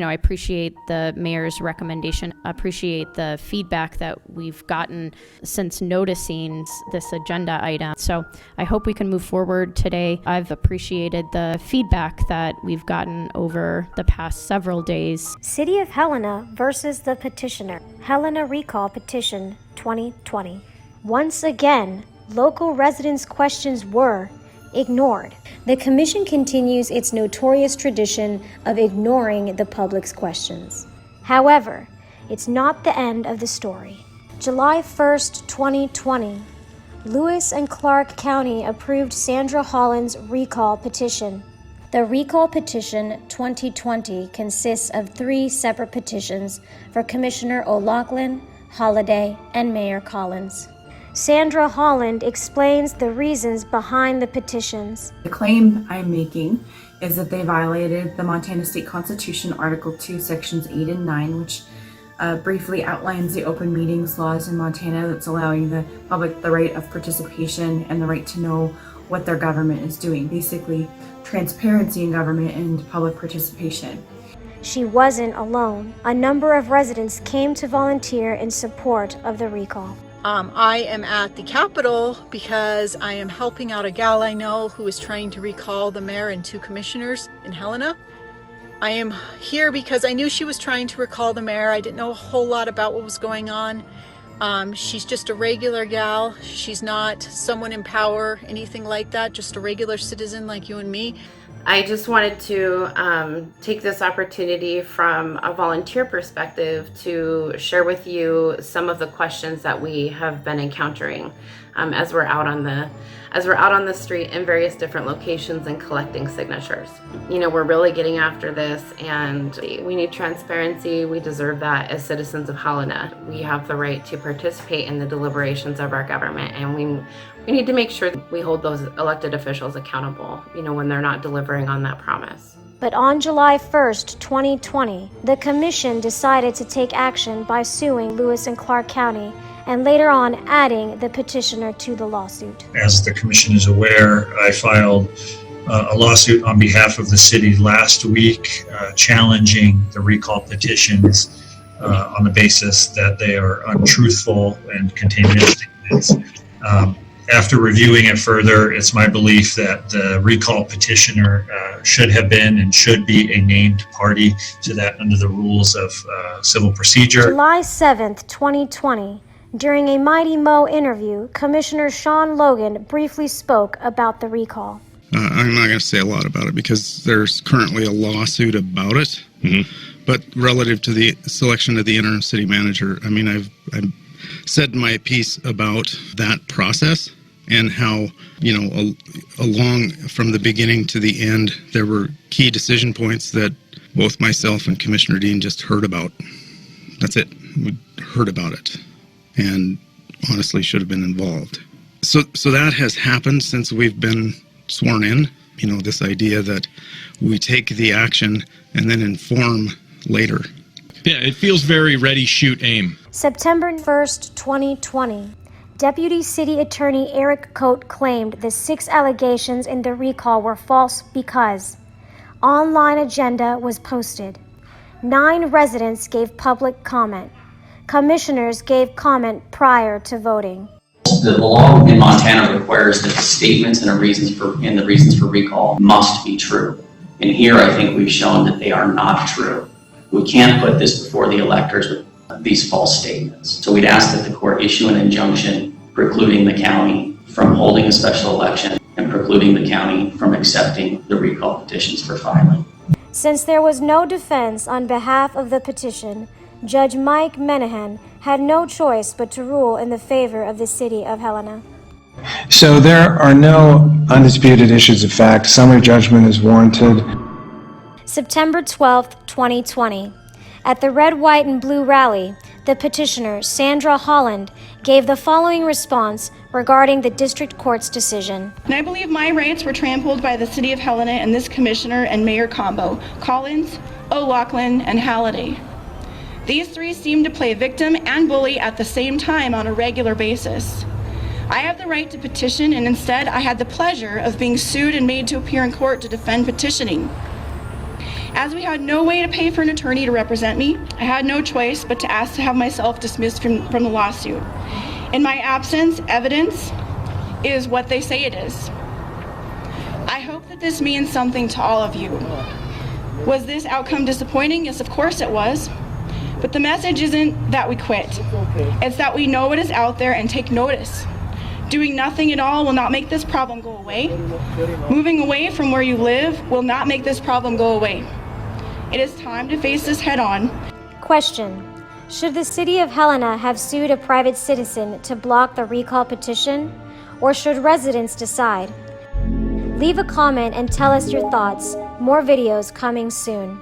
I appreciate the mayor's recommendation, appreciate the feedback that we've gotten since noticing this agenda item. So I hope we can move forward today. I've appreciated the feedback that we've gotten over the past several days. City of Helena versus the Petitioner. Helena Recall Petition 2020. Once again, local residents' questions were ignored. The commission continues its notorious tradition of ignoring the public's questions. However, it's not the end of the story. July 1st, 2020, Lewis and Clark County approved Sandra Holland's recall petition. The Recall Petition 2020 consists of 3 separate petitions for Commissioner O'Loughlin, Holliday, and Mayor Collins. Sandra Holland explains the reasons behind the petitions. The claim I'm making is that they violated the Montana State Constitution, Article 2, Sections 8 and 9, which briefly outlines the open meetings laws in Montana that's allowing the public the right of participation and the right to know what their government is doing. Basically, transparency in government and public participation. She wasn't alone. A number of residents came to volunteer in support of the recall. I am at the Capitol because I am helping out a gal I know who is trying to recall the mayor and 2 commissioners in Helena. I am here because I knew she was trying to recall the mayor. I didn't know a whole lot about what was going on. She's just a regular gal. She's not someone in power, anything like that, just a regular citizen like you and me. I just wanted to take this opportunity from a volunteer perspective to share with you some of the questions that we have been encountering as we're out on the street in various different locations and collecting signatures. We're really getting after this, and we need transparency. We deserve that as citizens of Helena. We have the right to participate in the deliberations of our government, and we need to make sure that we hold those elected officials accountable, when they're not delivering on that promise. But on July 1st, 2020, the commission decided to take action by suing Lewis and Clark County and later on adding the petitioner to the lawsuit. As the commission is aware, I filed a lawsuit on behalf of the city last week challenging the recall petitions on the basis that they are untruthful and contain misstatements. After reviewing it further, it's my belief that the recall petitioner should have been and should be a named party to that under the rules of civil procedure. July 7th, 2020, during a Mighty Mo interview, Commissioner Sean Logan briefly spoke about the recall. I'm not going to say a lot about it because there's currently a lawsuit about it. But relative to the selection of the interim city manager, I've said my piece about that process and how, along from the beginning to the end, there were key decision points that both myself and Commissioner Dean just heard about. That's it. We heard about it and honestly should have been involved. So that has happened since we've been sworn in. This idea that we take the action and then inform later. Yeah, it feels very ready, shoot, aim. September 1st, 2020, Deputy City Attorney Eric Coate claimed the 6 allegations in the recall were false because online agenda was posted. 9 residents gave public comment. Commissioners gave comment prior to voting. The law in Montana requires that the statements and the reasons for recall must be true. And here I think we've shown that they are not true. We can't put this before the electors with these false statements. So we'd ask that the court issue an injunction precluding the county from holding a special election and precluding the county from accepting the recall petitions for filing. Since there was no defense on behalf of the petition, Judge Mike Menahan had no choice but to rule in the favor of the city of Helena. So there are no undisputed issues of fact. Summary judgment is warranted. September 12th, 2020. At the Red, White, and Blue rally, the petitioner, Sandra Holland, gave the following response regarding the district court's decision. And I believe my rights were trampled by the city of Helena and this commissioner and mayor combo, Collins, O'Loughlin, and Halliday. These 3 seem to play victim and bully at the same time on a regular basis. I have the right to petition, and instead I had the pleasure of being sued and made to appear in court to defend petitioning. As we had no way to pay for an attorney to represent me, I had no choice but to ask to have myself dismissed from the lawsuit. In my absence, evidence is what they say it is. I hope that this means something to all of you. Was this outcome disappointing? Yes, of course it was. But the message isn't that we quit. It's that we know what is out there and take notice. Doing nothing at all will not make this problem go away. Moving away from where you live will not make this problem go away. It is time to face this head on. Question: should the city of Helena have sued a private citizen to block the recall petition, or should residents decide? Leave a comment and tell us your thoughts. More videos coming soon.